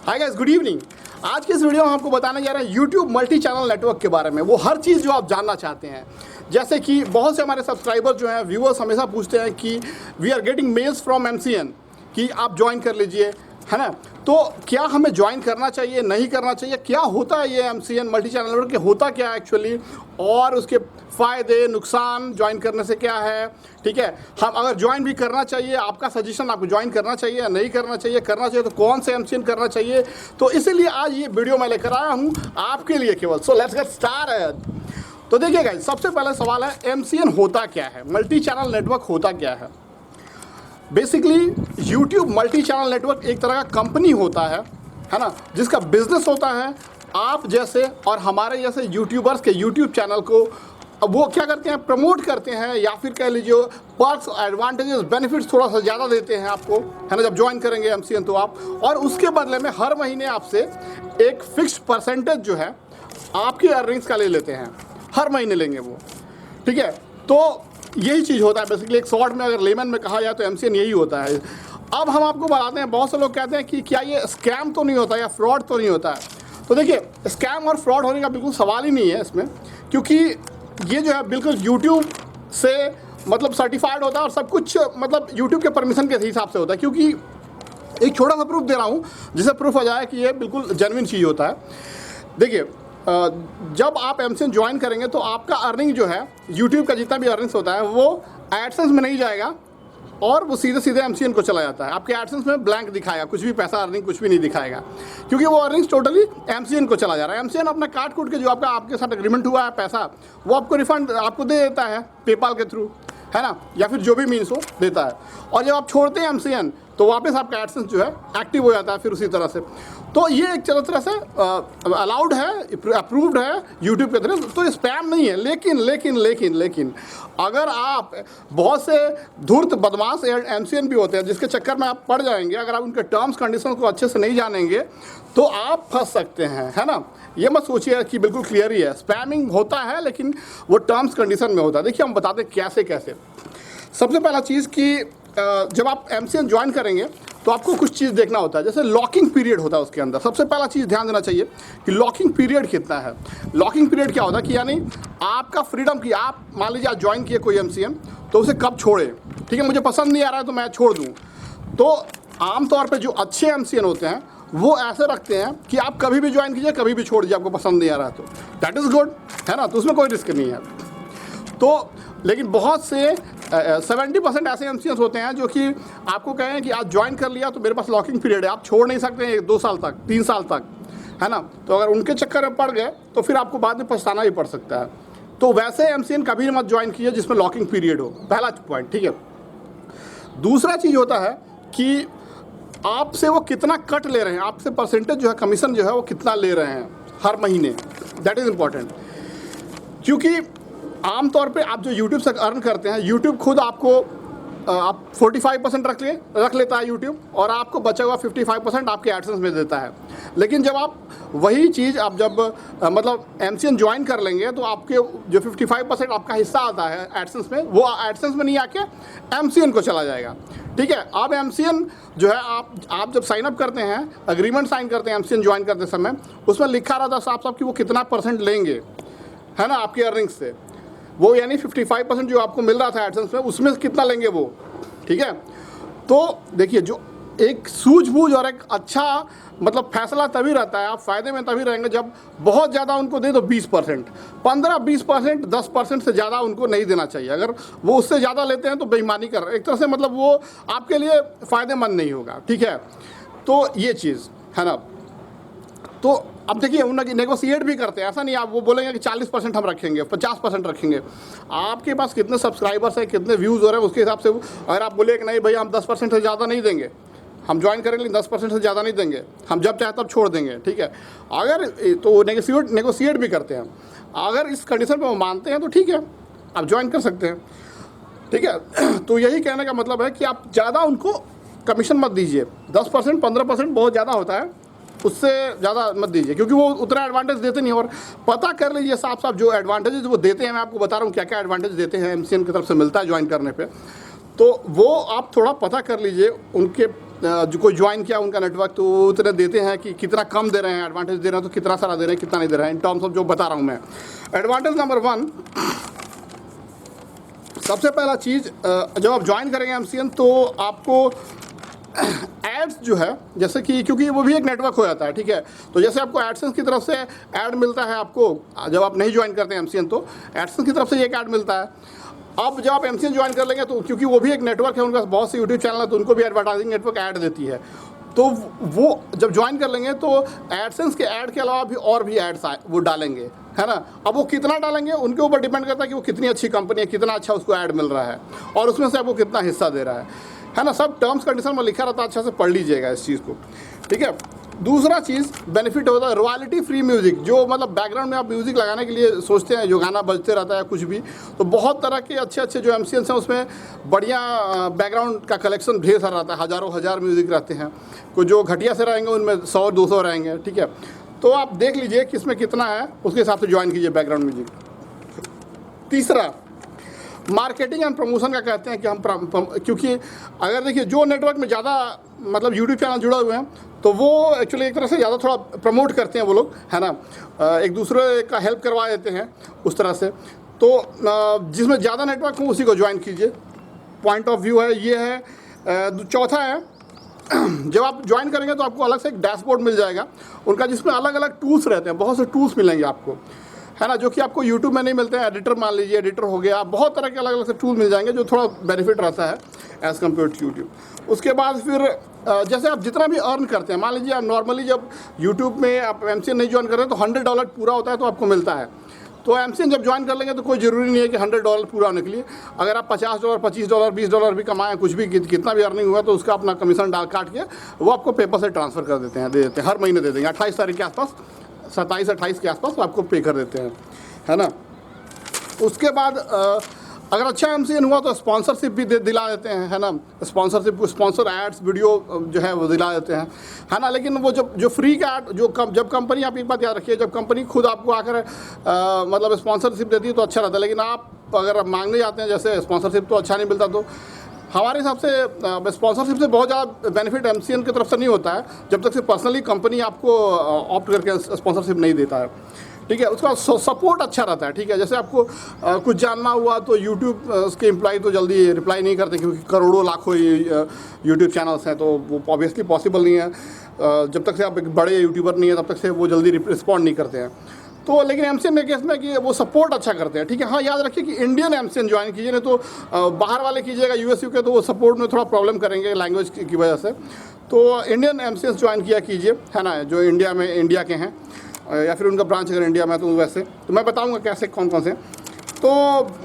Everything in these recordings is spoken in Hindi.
Hi guys, good evening. आज के इस वीडियो में हम आपको बताने जा रहे हैं यूट्यूब मल्टी चैनल नेटवर्क के बारे में। वो हर चीज़ जो आप जानना चाहते हैं, जैसे कि बहुत से हमारे सब्सक्राइबर जो हैं, व्यूअर्स हमेशा पूछते हैं कि we are getting mails from MCN कि आप ज्वाइन कर लीजिए, है ना। तो क्या हमें ज्वाइन करना चाहिए, नहीं करना चाहिए, क्या होता है ये एमसीएन मल्टी चैनल नेटवर्क, के होता क्या है एक्चुअली, और उसके फ़ायदे नुकसान ज्वाइन करने से क्या है, ठीक है। हम अगर ज्वाइन भी करना चाहिए, आपका सजेशन, आपको ज्वाइन करना चाहिए या नहीं करना चाहिए, करना चाहिए तो कौन से एमसीएन करना चाहिए। तो इसीलिए आज ये वीडियो मैं लेकर आया हूँ आपके लिए केवल। So let's get started. तो देखिए गाइस, सबसे पहला सवाल है एमसीएन होता क्या है, मल्टी चैनल नेटवर्क होता क्या है। Basically YouTube multi channel network एक तरह का कंपनी होता है ना, जिसका बिजनेस होता है आप जैसे और हमारे जैसे यूट्यूबर्स के यूट्यूब चैनल को वो क्या करते हैं, प्रमोट करते हैं, या फिर कह लीजिए पर्क्स, एडवांटेजेस, बेनिफिट्स थोड़ा सा ज़्यादा देते हैं आपको, है ना, जब ज्वाइन करेंगे एमसीएन तो आप। और उसके बदले में हर महीने आपसे एक फिक्स परसेंटेज जो है आपकी अर्निंग्स का ले लेते हैं, हर महीने लेंगे वो, ठीक है। तो यही चीज़ होता है बेसिकली, एक शॉर्ट में अगर लेमन में कहा जाए तो एमसीएन यही होता है। अब हम आपको बताते हैं, बहुत से लोग कहते हैं कि क्या ये स्कैम तो नहीं होता या फ्रॉड तो नहीं होता है। तो देखिए, स्कैम और फ्रॉड होने का बिल्कुल सवाल ही नहीं है इसमें, क्योंकि ये जो है बिल्कुल यूट्यूब से मतलब सर्टिफाइड होता है और सब कुछ मतलब यूट्यूब के परमिशन के हिसाब से होता है। क्योंकि एक छोटा सा प्रूफ दे रहा हूँ जिससे प्रूफ हो जाए कि ये बिल्कुल जेन्युइन चीज़ होता है। देखिए, जब आप एमसीएन ज्वाइन करेंगे तो आपका अर्निंग जो है, यूट्यूब का जितना भी अर्निंग्स होता है वो एडसेंस में नहीं जाएगा और वो सीधे सीधे एमसीएन को चला जाता है। आपके एडसेंस में ब्लैंक दिखाएगा, कुछ भी पैसा अर्निंग कुछ भी नहीं दिखाएगा, क्योंकि वो अर्निंग्स टोटली एमसीएन को चला जा रहा है। एमसीएन अपना काट कूट के जो आपके साथ एग्रीमेंट हुआ है पैसा, वो आपको रिफंड आपको दे देता है पेपाल के थ्रू, है ना, या फिर जो भी मीन्स हो देता है। और जब आप छोड़ते हैं एमसीएन तो वापस आपका एडसेंस जो है एक्टिव हो जाता है फिर उसी तरह से। तो ये एक तरह से अलाउड है, अप्रूव्ड है यूट्यूब के तरफ, तो स्पैम नहीं है। लेकिन लेकिन लेकिन लेकिन अगर आप, बहुत से धूर्त बदमाश एमसीएन भी होते हैं जिसके चक्कर में आप पड़ जाएंगे, अगर आप उनके टर्म्स कंडीशन को अच्छे से नहीं जानेंगे तो आप फंस सकते हैं, है ना। ये मत सोचिए कि बिल्कुल क्लियर ही है, स्पैमिंग होता है लेकिन वो टर्म्स कंडीशन में होता है। देखिए, हम बताते हैं कैसे कैसे। सबसे पहला चीज़ कि जब आप एमसीएन ज्वाइन करेंगे तो आपको कुछ चीज़ देखना होता है, जैसे लॉकिंग पीरियड होता है उसके अंदर। सबसे पहला चीज़ ध्यान देना चाहिए कि लॉकिंग पीरियड कितना है। लॉकिंग पीरियड क्या होता है कि यानी आपका फ्रीडम की, आप मान लीजिए आप ज्वाइन किए कोई एमसीएन, तो उसे कब छोड़े, ठीक है। मुझे पसंद नहीं आ रहा है तो मैं छोड़ दूँ। तो आमतौर पर जो अच्छे एमसीएन होते हैं वो ऐसे रखते हैं कि आप कभी भी ज्वाइन कीजिए, कभी भी छोड़ दीजिए, आपको पसंद नहीं आ रहा है तो दैट इज़ गुड, है ना, तो उसमें कोई रिस्क नहीं है। तो लेकिन बहुत से 70% ऐसे एमसीएस होते हैं जो कि आपको कहें कि आज ज्वाइन कर लिया तो मेरे पास लॉकिंग पीरियड है, आप छोड़ नहीं सकते हैं 2 साल तक, 3 साल तक, है ना। तो अगर उनके चक्कर में पड़ गए तो फिर आपको बाद में पछताना भी पड़ सकता है। तो वैसे एमसीएन कभी मत ज्वाइन कीजिए जिसमें लॉकिंग पीरियड हो, पहला पॉइंट, ठीक है। दूसरा चीज़ होता है कि आपसे वो कितना कट ले रहे हैं, आपसे परसेंटेज जो है, कमीशन जो है वो कितना ले रहे हैं हर महीने, दैट इज़ इम्पॉर्टेंट। क्योंकि आमतौर पे आप जो यूट्यूब से अर्न करते हैं, यूट्यूब खुद आपको आप 45% रख लेता है यूट्यूब, और आपको बचा हुआ 55% आपके एडसेंस में देता है। लेकिन जब आप वही चीज़ आप जब मतलब एमसीएन ज्वाइन कर लेंगे तो आपके जो 55% आपका हिस्सा आता है एडसेंस में, वो एडसेंस में नहीं आके एमसीएन को चला जाएगा, ठीक है। अब एमसीएन जो है, आप जब साइन अप करते हैं, एग्रीमेंट साइन करते हैं एमसीएन ज्वाइन करते समय, उसमें लिखा रहता है साफ साफ कि वो कितना % लेंगे, है ना, आपकी अर्निंग्स से। वो यानी 55% जो आपको मिल रहा था एडसेंस में, उसमें कितना लेंगे वो, ठीक है। तो देखिए, जो एक सूझबूझ और एक अच्छा मतलब फैसला तभी रहता है, आप फ़ायदे में तभी रहेंगे जब बहुत ज़्यादा उनको दे दो, 20%, 15-20%, 10% से ज़्यादा उनको नहीं देना चाहिए। अगर वो उससे ज़्यादा लेते हैं तो बेईमानी कर रहे हैं एक तरह से, मतलब वो आपके लिए फ़ायदेमंद नहीं होगा, ठीक है। तो ये चीज़ है ना। तो अब देखिए, उन नेगोशिएट भी करते हैं, ऐसा नहीं आप वो बोलेंगे कि 40% हम रखेंगे, 50% रखेंगे। आपके पास कितने सब्सक्राइबर्स हैं, कितने व्यूज़ हो रहे हैं, उसके हिसाब से अगर आप बोले कि नहीं भाई हम 10% से ज़्यादा नहीं देंगे, हम ज्वाइन करेंगे 10% से ज़्यादा नहीं देंगे, हम जब चाहे तब छोड़ देंगे, ठीक है। अगर तो नेगोशिएट भी करते हैं, अगर इस कंडीशन पर वो मानते हैं तो ठीक है, आप ज्वाइन कर सकते हैं, ठीक है। तो यही कहने का मतलब है कि आप ज़्यादा उनको कमीशन मत दीजिए, 10%, 15% बहुत ज़्यादा होता है, उससे ज़्यादा मत दीजिए, क्योंकि वो उतना एडवांटेज देते नहीं। और पता कर लीजिए साफ साफ जो एडवांटेजेस वो देते हैं, मैं आपको बता रहा हूँ क्या क्या एडवांटेज देते हैं एमसीएन की तरफ से मिलता है ज्वाइन करने पे, तो वो आप थोड़ा पता कर लीजिए उनके जो कोई ज्वाइन किया उनका नेटवर्क, तो वो उतने देते हैं कि कितना कम दे रहे हैं, एडवांटेज दे रहे हैं तो कितना सारा दे रहे हैं, कितना नहीं दे रहे हैं, इन टर्म्स ऑफ जो बता रहा हूँ मैं। एडवांटेज नंबर 1, सबसे पहला चीज़, जब आप ज्वाइन करेंगे MCN तो आपको एड्स जो है, जैसे कि क्योंकि वो भी एक नेटवर्क हो जाता है, ठीक है, तो जैसे आपको एडसेंस की तरफ से ऐड मिलता है, आपको जब आप नहीं ज्वाइन करते हैं MCN तो एडसेंस की तरफ से एक ऐड मिलता है। अब जब आप MCN ज्वाइन कर लेंगे तो क्योंकि वो भी एक नेटवर्क है, उनके पास बहुत से यूट्यूब चैनल है, तो उनको भी एडवर्टाइजिंग नेटवर्क ऐड देती है, तो वो जब ज्वाइन कर लेंगे तो एडसेंस के ऐड के अलावा भी और भी एड्स वो डालेंगे, है ना। अब वो कितना डालेंगे उनके ऊपर डिपेंड करता है कि वो कितनी अच्छी कंपनी है, कितना अच्छा उसको ऐड मिल रहा है और उसमें से आपको कितना हिस्सा दे रहा है ना। सब टर्म्स कंडीशन में लिखा रहता है, अच्छा से पढ़ लीजिएगा इस चीज़ को, ठीक है। दूसरा चीज़ बेनिफिट होता है रॉयल्टी फ्री म्यूज़िक, जो मतलब बैकग्राउंड में आप म्यूज़िक लगाने के लिए सोचते हैं, जो गाना बजते रहता है कुछ भी, तो बहुत तरह के अच्छे अच्छे जो MCNs हैं उसमें बढ़िया बैकग्राउंड का कलेक्शन ढेर सारा रहता है, हज़ारों हज़ार म्यूज़िक रहते हैं। कुछ जो घटिया से रहेंगे उनमें 100-200 रहेंगे, ठीक है। तो आप देख लीजिए किसमें कितना है, उसके हिसाब से ज्वाइन कीजिए बैकग्राउंड म्यूज़िक। तीसरा, मार्केटिंग एंड प्रमोशन का कहते हैं कि हम क्योंकि अगर देखिए जो नेटवर्क में ज़्यादा मतलब यूट्यूब चैनल जुड़े हुए हैं तो वो एक्चुअली एक तरह से ज़्यादा थोड़ा प्रमोट करते हैं वो लोग, है ना, एक दूसरे का हेल्प करवा देते हैं उस तरह से। तो जिसमें ज़्यादा नेटवर्क हो उसी को ज्वाइन कीजिए, पॉइंट ऑफ व्यू है ये है। चौथा है, जब आप ज्वाइन करेंगे तो आपको अलग से एक डैशबोर्ड मिल जाएगा उनका, जिसमें अलग अलग टूल्स रहते हैं, बहुत से टूल्स मिलेंगे आपको, है ना, जो कि आपको YouTube में नहीं मिलते हैं। एडिटर मान लीजिए, एडिटर हो गया, बहुत तरह के अलग अलग से टूल मिल जाएंगे जो थोड़ा बेनिफिट रहता है एज़ कम्पेयर टू यूट्यूब। उसके बाद फिर जैसे आप जितना भी अर्न करते हैं, मान लीजिए आप नॉर्मली जब यूट्यूब में आप MCN नहीं ज्वाइन कर रहे तो $100 पूरा होता है तो आपको मिलता है। तो MCN जब ज्वाइन कर लेंगे तो कोई ज़रूरी नहीं है कि $100 पूरा होने के लिए, अगर आप $50, $25, $20 भी कमाएं, कुछ भी कितना भी अर्निंग हुआ तो उसका अपना कमीशन डाल काट के वो आपको पेपर से ट्रांसफ़र कर देते हैं, दे देते हैं, हर महीने दे देंगे 28 तारीख के आसपास, 27-28 के आसपास आपको पे कर देते हैं, है ना। उसके बाद अगर अच्छा MCN हुआ तो स्पॉन्सरशिप भी दिला देते हैं, है ना, स्पॉन्सरशिप, स्पॉन्सर एड्स वीडियो जो है वो दिला देते हैं, है ना। लेकिन वो जो फ्री का ऐड जब कंपनी, आप एक बात याद रखिए, जब कंपनी खुद आपको आकर मतलब स्पॉन्सरशिप देती है तो अच्छा रहता है, लेकिन आप अगर मांगने जाते हैं जैसे स्पॉन्सरशिप तो अच्छा नहीं मिलता। तो हमारे हिसाब से स्पॉन्सरशिप से बहुत ज़्यादा बेनिफिट MCN की तरफ से नहीं होता है जब तक से पर्सनली कंपनी आपको ऑप्ट करके स्पॉन्सरशिप नहीं देता है, ठीक है। उसका सपोर्ट अच्छा रहता है, ठीक है। जैसे आपको कुछ जानना हुआ तो यूट्यूब उसके एम्प्लॉय तो जल्दी रिप्लाई नहीं करते, क्योंकि करोड़ों लाखों यूट्यूब चैनल्स हैं, तो वो ऑब्वियसली पॉसिबल नहीं है। जब तक से आप एक बड़े यूट्यूबर नहीं है तब तक से वो जल्दी रिस्पॉन्ड नहीं करते हैं। तो लेकिन MCN के केस में कि वो सपोर्ट अच्छा करते हैं, ठीक है। हाँ, याद रखिए कि इंडियन MCN ज्वाइन कीजिए, नहीं तो बाहर वाले कीजिएगा US UK तो वो सपोर्ट में थोड़ा प्रॉब्लम करेंगे लैंग्वेज की वजह से। तो इंडियन MCN ज्वाइन किया कीजिए, है ना, जो इंडिया के हैं, या फिर उनका ब्रांच अगर इंडिया में तो वैसे तो मैं बताऊंगा कैसे कौन कौन से। तो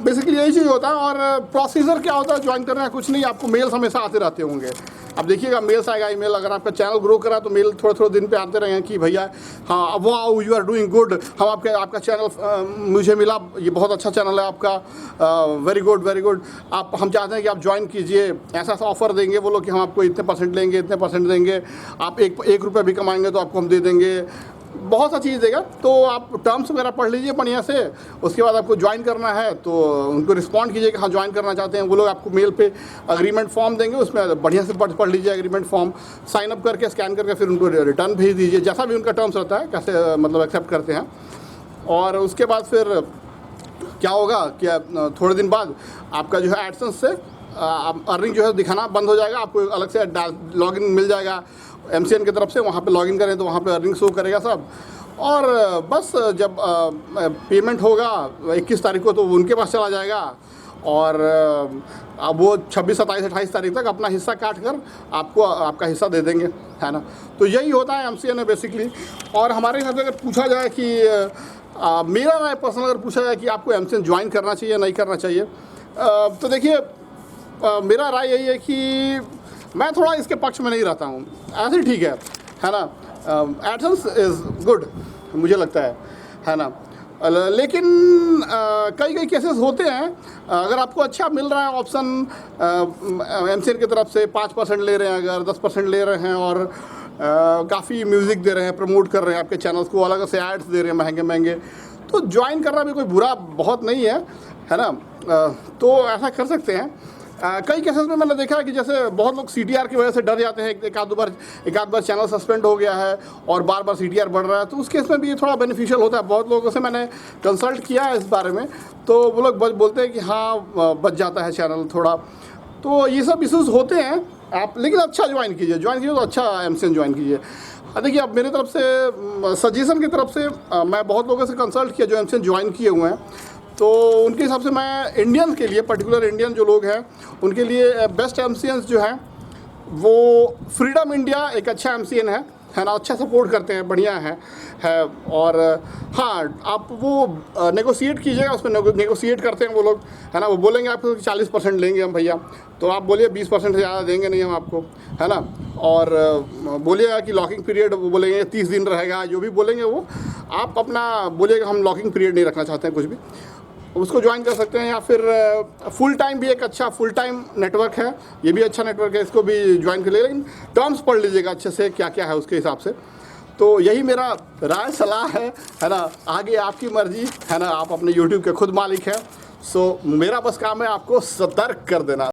बेसिकली यही चीज़ होता है। और प्रोसीजर क्या होता है ज्वाइन करने का, कुछ नहीं, आपको मेल्स हमेशा आते रहते होंगे। अब देखिएगा मेल्स आएगा, ईमेल, अगर आपका चैनल ग्रो करा तो मेल थोड़े दिन पे आते रहेंगे कि भैया हाँ wow you are doing good, हम आपका चैनल मुझे मिला, ये बहुत अच्छा चैनल है आपका, वेरी गुड वेरी गुड, आप हम चाहते हैं कि आप ज्वाइन कीजिए, ऐसा ऑफर देंगे वो लोग कि हम आपको इतने % लेंगे, इतने % देंगे, आप एक रुपये भी कमाएंगे तो आपको हम दे देंगे, बहुत सा चीज़ देगा। तो आप टर्म्स वगैरह पढ़ लीजिए बढ़िया से। उसके बाद आपको ज्वाइन करना है तो उनको रिस्पॉन्ड कीजिए कि हाँ ज्वाइन करना चाहते हैं। वो लोग आपको मेल पे अग्रीमेंट फॉर्म देंगे, उसमें बढ़िया से पढ़ लीजिए अग्रीमेंट फॉर्म, साइन अप करके स्कैन करके फिर उनको रिटर्न भेज दीजिए, जैसा भी उनका टर्म्स रहता है, कैसे मतलब एक्सेप्ट करते हैं। और उसके बाद फिर क्या होगा कि थोड़े दिन बाद आपका जो है एडसेंस से अर्निंग जो है दिखाना बंद हो जाएगा, आपको अलग से लॉगिन मिल जाएगा MCN की तरफ से, वहाँ पे लॉगिन करें तो वहाँ पे अर्निंग शो करेगा सब। और बस जब पेमेंट होगा 21 तारीख को तो उनके पास चला जाएगा, और अब वो 26, 27, 28 तारीख तक अपना हिस्सा काट कर आपको आपका हिस्सा दे देंगे, है ना। तो यही होता है MCN में बेसिकली। और हमारे हिसाब से अगर पूछा जाए कि मेरा राय पर्सनल अगर पूछा जाए कि आपको MCN ज्वाइन करना चाहिए या नहीं करना चाहिए, तो देखिए मेरा राय यही है कि मैं थोड़ा इसके पक्ष में नहीं रहता हूँ, ऐसे ठीक है ना। एडसेंस इज़ गुड मुझे लगता है ना। लेकिन कई केसेस होते हैं, अगर आपको अच्छा मिल रहा है ऑप्शन MCN की तरफ से, 5% ले रहे हैं, अगर 10% ले रहे हैं, और काफ़ी म्यूज़िक दे रहे हैं, प्रमोट कर रहे हैं आपके चैनल्स को, अलग से एड्स दे रहे हैं महंगे महंगे, तो ज्वाइन करना भी कोई बुरा बहुत नहीं है ना। तो ऐसा कर सकते हैं। कई केसेस में मैंने देखा है कि जैसे बहुत लोग CTR की वजह से डर जाते हैं, एक आध बार चैनल सस्पेंड हो गया है और बार बार CTR बढ़ रहा है, तो उस केस में भी ये थोड़ा बेनिफिशियल होता है। बहुत लोगों से मैंने कंसल्ट किया है इस बारे में, तो वो लोग बोलते हैं कि हाँ बच जाता है चैनल थोड़ा। तो ये सब इशूज़ होते हैं आप, लेकिन अच्छा ज्वाइन कीजिए तो अच्छा MCN ज्वाइन कीजिए। देखिए अब मेरी तरफ से सजेशन की तरफ से मैं बहुत लोगों से कंसल्ट किया जो MCN ज्वाइन किए हुए हैं, तो उनके हिसाब से मैं इंडियन के लिए, पर्टिकुलर इंडियन जो लोग हैं उनके लिए बेस्ट MCNs जो हैं वो फ्रीडम इंडिया एक अच्छा MCN है ना, अच्छा सपोर्ट करते हैं, बढ़िया है। और हाँ, आप वो नेगोशिएट कीजिएगा, उसमें नेगोशिएट करते हैं वो लोग, है ना। वो बोलेंगे आपको 40% लेंगे हम भैया, तो आप बोलिए 20% से ज़्यादा देंगे नहीं हम आपको, है ना। और बोलिएगा कि लॉकिंग पीरियड, वो बोलेंगे 30 दिन रहेगा, जो भी बोलेंगे वो आप अपना बोलिएगा हम लॉकिंग पीरियड नहीं रखना चाहते हैं कुछ भी, उसको ज्वाइन कर सकते हैं। या फिर फुल टाइम भी एक अच्छा फुल टाइम नेटवर्क है, ये भी अच्छा नेटवर्क है, इसको भी ज्वाइन कर लीजिए, लेकिन टर्म्स पढ़ लीजिएगा अच्छे से क्या क्या है उसके हिसाब से। तो यही मेरा राय सलाह है ना। आगे आपकी मर्जी, है ना, आप अपने YouTube के खुद मालिक हैं। सो मेरा बस काम है आपको सतर्क कर देना।